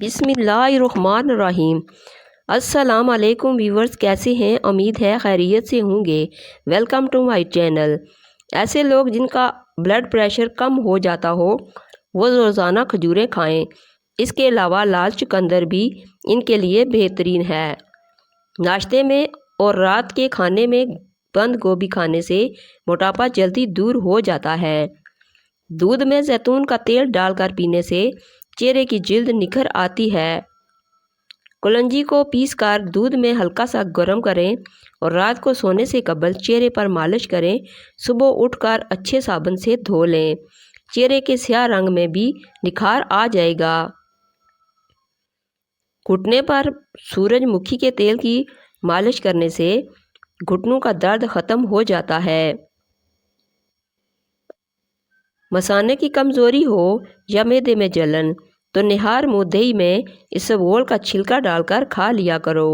بسم اللہ الرحمن الرحیم۔ السلام علیکم ویورز، کیسے ہیں؟ امید ہے خیریت سے ہوں گے۔ Welcome to my channel. ایسے لوگ جن کا بلڈ پریشر کم ہو جاتا ہو وہ روزانہ کھجوریں کھائیں۔ اس کے علاوہ لال چقندر بھی ان کے لیے بہترین ہے۔ ناشتے میں اور رات کے کھانے میں بند گوبھی کھانے سے موٹاپا جلدی دور ہو جاتا ہے۔ دودھ میں زیتون کا تیل ڈال کر پینے سے چہرے کی جلد نکھر آتی ہے۔ کلونجی کو پیس کر دودھ میں ہلکا سا گرم کریں اور رات کو سونے سے قبل چہرے پر مالش کریں۔ صبح اٹھ کر اچھے صابن سے دھو لیں، چہرے کے سیاہ رنگ میں بھی نکھار آ جائے گا۔ گھٹنے پر سورج مکھی کے تیل کی مالش کرنے سے گھٹنوں کا درد ختم ہو جاتا ہے۔ مثانے کی کمزوری ہو یا معدے میں جلن تو نہار منہ دہی میں اسبگول کا چھلکا ڈال کر کھا لیا کرو،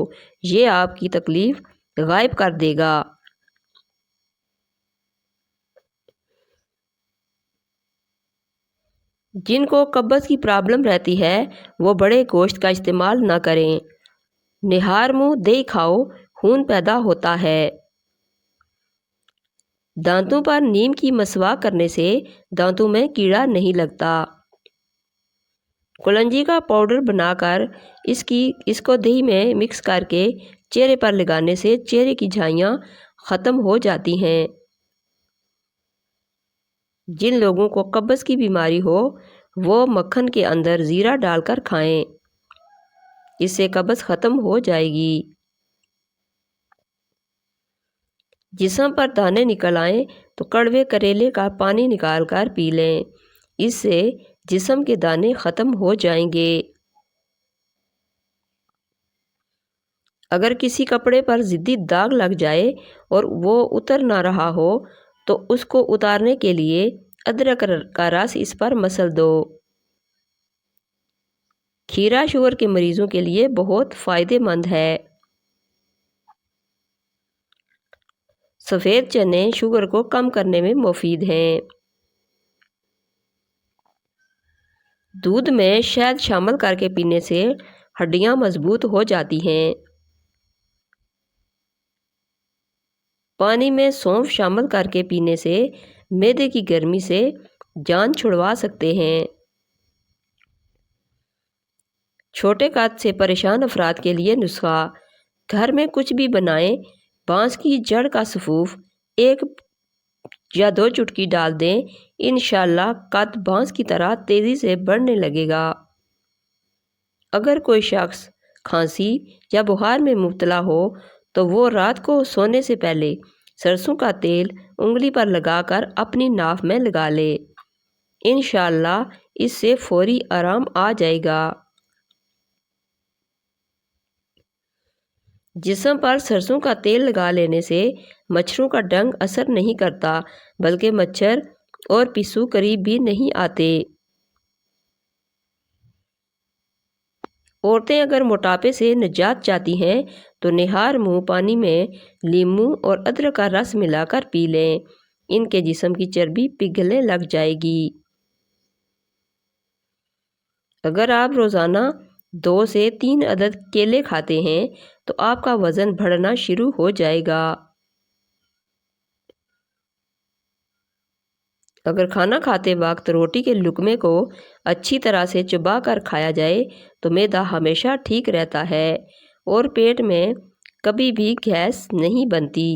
یہ آپ کی تکلیف غائب کر دے گا۔ جن کو قبض کی پرابلم رہتی ہے وہ بڑے گوشت کا استعمال نہ کریں۔ نہار منہ دہی کھاؤ، خون پیدا ہوتا ہے۔ دانتوں پر نیم کی مسواک کرنے سے دانتوں میں کیڑا نہیں لگتا۔ کلونجی کا پاؤڈر بنا کر اس کو دہی میں مکس کر کے چہرے پر لگانے سے چہرے کی جھائیاں ختم ہو جاتی ہیں۔ جن لوگوں کو قبض کی بیماری ہو وہ مکھن کے اندر زیرہ ڈال کر کھائیں، اس سے قبض ختم ہو جائے گی۔ جسم پر دانے نکل آئیں تو کڑوے کریلے کا پانی نکال کر پی لیں، اس سے جسم کے دانے ختم ہو جائیں گے۔ اگر کسی کپڑے پر ضدی داغ لگ جائے اور وہ اتر نہ رہا ہو تو اس کو اتارنے کے لیے ادرک کا رس اس پر مسل دو۔ کھیرا شوگر کے مریضوں کے لیے بہت فائدہ مند ہے۔ سفید چنے شوگر کو کم کرنے میں مفید ہیں۔ دودھ میں شہد شامل کر کے پینے سے ہڈیاں مضبوط ہو جاتی ہیں۔ پانی میں سونف شامل کر کے پینے سے معدے کی گرمی سے جان چھڑوا سکتے ہیں۔ چھوٹے قد سے پریشان افراد کے لیے نسخہ: گھر میں کچھ بھی بنائیں، بانس کی جڑ کا سفوف 1 یا 2 چٹکی ڈال دیں، انشاءاللہ قد بانس کی طرح تیزی سے بڑھنے لگے گا۔ اگر کوئی شخص کھانسی یا بخار میں مبتلا ہو تو وہ رات کو سونے سے پہلے سرسوں کا تیل انگلی پر لگا کر اپنی ناف میں لگا لے، انشاءاللہ اس سے فوری آرام آ جائے گا۔ جسم پر سرسوں کا تیل لگا لینے سے مچھروں کا ڈنگ اثر نہیں کرتا، بلکہ مچھر اور پسو قریب بھی نہیں آتے۔ عورتیں اگر موٹاپے سے نجات چاہتی ہیں تو نہار منہ پانی میں لیموں اور ادرک کا رس ملا کر پی لیں، ان کے جسم کی چربی پگھلنے لگ جائے گی۔ اگر آپ روزانہ 2 سے 3 عدد کیلے کھاتے ہیں تو آپ کا وزن بڑھنا شروع ہو جائے گا۔ اگر کھانا کھاتے وقت روٹی کے لقمے کو اچھی طرح سے چبا کر کھایا جائے تو معدہ ہمیشہ ٹھیک رہتا ہے اور پیٹ میں کبھی بھی گیس نہیں بنتی۔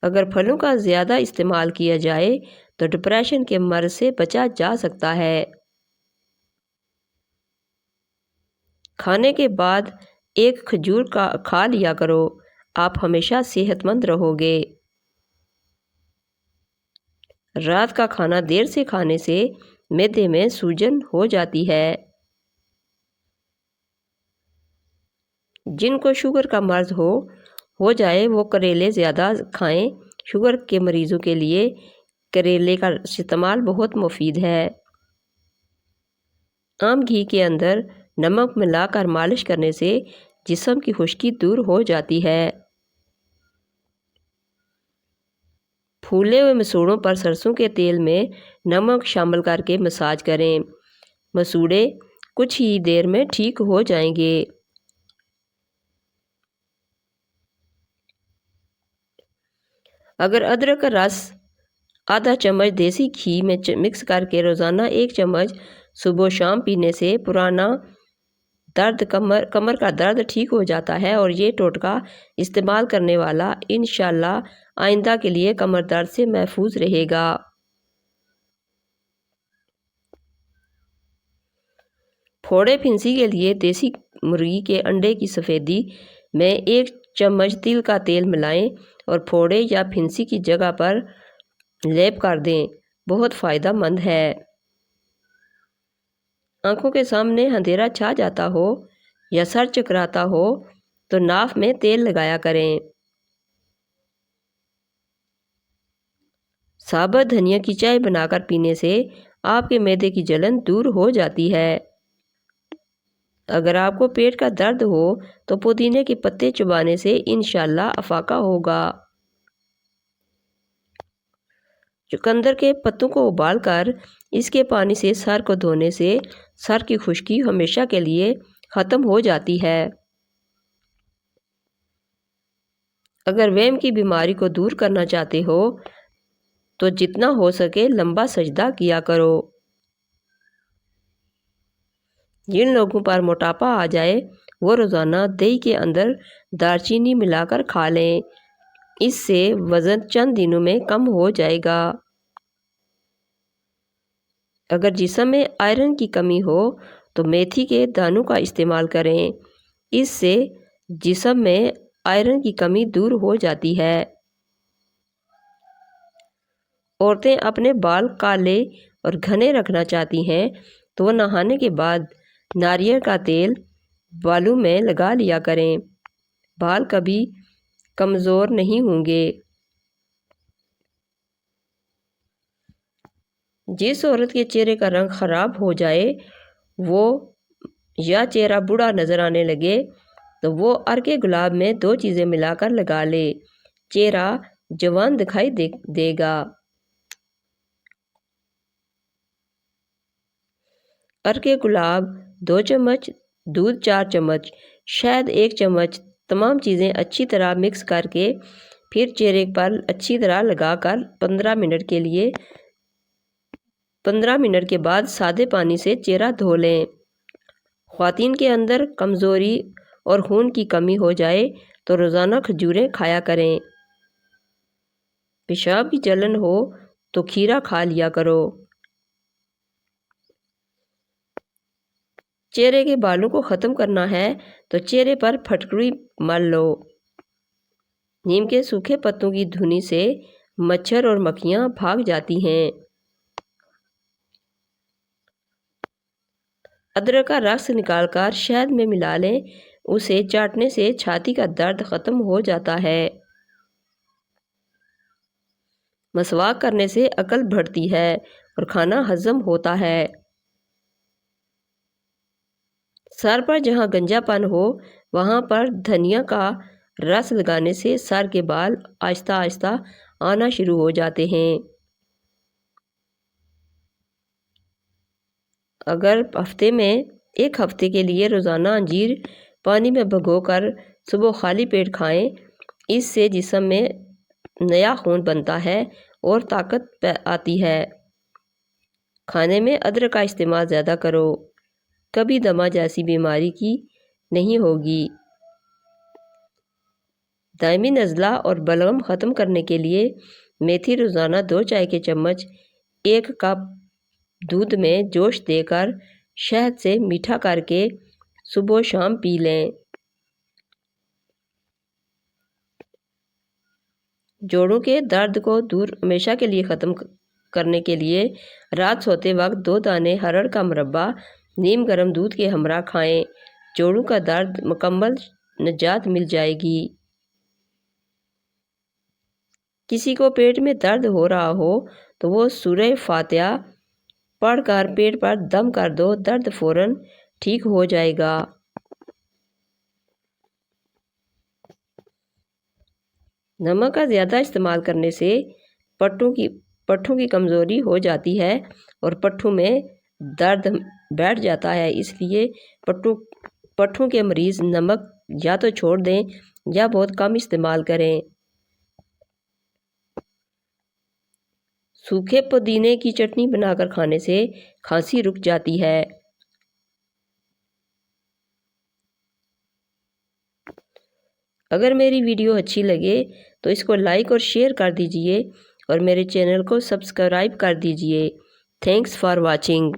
اگر پھلوں کا زیادہ استعمال کیا جائے تو ڈپریشن کے مرض سے بچا جا سکتا ہے۔ کھانے کے بعد 1 کھجور کھا لیا کرو، آپ ہمیشہ صحت مند رہو گے۔ رات کا کھانا دیر سے کھانے سے معدے میں سوجن ہو جاتی ہے۔ جن کو شوگر کا مرض ہو جائے وہ کریلے زیادہ کھائیں، شوگر کے مریضوں کے لیے کریلے کا استعمال بہت مفید ہے۔ عام گھی کے اندر نمک ملا کر مالش کرنے سے جسم کی خشکی دور ہو جاتی ہے۔ پھولے ہوئے مسوڑوں پر سرسوں کے تیل میں نمک شامل کر کے مساج کریں۔ مسوڑے کچھ ہی دیر میں ٹھیک ہو جائیں گے۔ اگر ادرک کا رس آدھا چمچ دیسی گھی میں مکس کر کے روزانہ 1 چمچ صبح و شام پینے سے پرانا درد کمر کا درد ٹھیک ہو جاتا ہے، اور یہ ٹوٹکا استعمال کرنے والا انشاءاللہ آئندہ کے لیے کمر درد سے محفوظ رہے گا۔ پھوڑے پھنسی کے لیے دیسی مرغی کے انڈے کی سفیدی میں 1 چمچ تل کا تیل ملائیں اور پھوڑے یا پھنسی کی جگہ پر لیپ کر دیں، بہت فائدہ مند ہے۔ آنکھوں کے سامنے اندھیرا چھا جاتا ہو یا سر چکراتا ہو تو ناف میں تیل لگایا کریں۔ ثابت دھنیا کی چائے بنا کر پینے سے آپ کے معدے کی جلن دور ہو جاتی ہے۔ اگر آپ کو پیٹ کا درد ہو تو پودینے کے پتے چبانے سے انشاءاللہ افاقہ ہوگا۔ چقندر کے پتوں کو ابال کر اس کے پانی سے سر کو دھونے سے سر کی خشکی ہمیشہ کے لیے ختم ہو جاتی ہے۔ اگر وہم کی بیماری کو دور کرنا چاہتے ہو تو جتنا ہو سکے لمبا سجدہ کیا کرو۔ جن لوگوں پر موٹاپا آ جائے وہ روزانہ دہی کے اندر دار چینی ملا کر کھا لیں، اس سے وزن چند دنوں میں کم ہو جائے گا۔ اگر جسم میں آئرن کی کمی ہو تو میتھی کے دانوں کا استعمال کریں، اس سے جسم میں آئرن کی کمی دور ہو جاتی ہے۔ عورتیں اپنے بال کالے اور گھنے رکھنا چاہتی ہیں تو وہ نہانے کے بعد ناریل کا تیل بالوں میں لگا لیا کریں، بال کبھی کمزور نہیں ہوں گے۔ جس عورت کے چہرے کا رنگ خراب ہو جائے یا چہرہ بوڑھا نظر آنے لگے تو وہ عرق گلاب میں 2 چیزیں ملا کر لگا لے، چہرہ جوان دکھائی دے گا۔ عرق گلاب 2 چمچ، دودھ 4 چمچ، شہد 1 چمچ، تمام چیزیں اچھی طرح مکس کر کے پھر چہرے پر اچھی طرح لگا کر 15 منٹ کے بعد سادے پانی سے چہرہ دھو لیں۔ خواتین کے اندر کمزوری اور خون کی کمی ہو جائے تو روزانہ کھجوریں کھایا کریں۔ پیشاب کی جلن ہو تو کھیرا کھا لیا کرو۔ چہرے کے بالوں کو ختم کرنا ہے تو چہرے پر پھٹکڑی مل لو۔ نیم کے سوکھے پتوں کی دھنی سے مچھر اور مکھیاں بھاگ جاتی ہیں۔ ادرک کا رس نکال کر شہد میں ملا لیں، اسے چاٹنے سے چھاتی کا درد ختم ہو جاتا ہے۔ مسواک کرنے سے عقل بڑھتی ہے اور کھانا ہضم ہوتا ہے۔ سر پر جہاں گنجا پن ہو وہاں پر دھنیا کا رس لگانے سے سر کے بال آہستہ آہستہ آنا شروع ہو جاتے ہیں۔ اگر ہفتے میں 1 ہفتے کے لیے روزانہ انجیر پانی میں بھگو کر صبح خالی پیٹ کھائیں، اس سے جسم میں نیا خون بنتا ہے اور طاقت آتی ہے۔ کھانے میں ادرک کا استعمال زیادہ کرو، کبھی دمہ جیسی بیماری کی نہیں ہوگی۔ دائمی نزلہ اور بلغم ختم کرنے کے لیے میتھی روزانہ 2 چائے کے چمچ 1 کپ دودھ میں جوش دے کر شہد سے میٹھا کر کے صبح و شام پی لیں۔ جوڑوں کے درد کو دور ہمیشہ کے لیے ختم کرنے کے لیے رات سوتے وقت 2 دانے ہرڑ کا مربع نیم گرم دودھ کے ہمراہ کھائیں، جوڑوں کا درد مکمل نجات مل جائے گی۔ کسی کو پیٹ میں درد ہو رہا ہو تو وہ سورہ فاتحہ پڑھ کر پیٹ پر دم کر دو، درد فوراً ٹھیک ہو جائے گا۔ نمک کا زیادہ استعمال کرنے سے پٹھوں کی کمزوری ہو جاتی ہے اور پٹھوں میں درد بیٹھ جاتا ہے، اس لیے پٹھوں کے مریض نمک یا تو چھوڑ دیں یا بہت کم استعمال کریں۔ سوکھے پودینے کی چٹنی بنا کر کھانے سے کھانسی رک جاتی ہے۔ اگر میری ویڈیو اچھی لگے تو اس کو لائک اور شیئر کر دیجئے اور میرے چینل کو سبسکرائب کر دیجئے۔ Thanks for watching.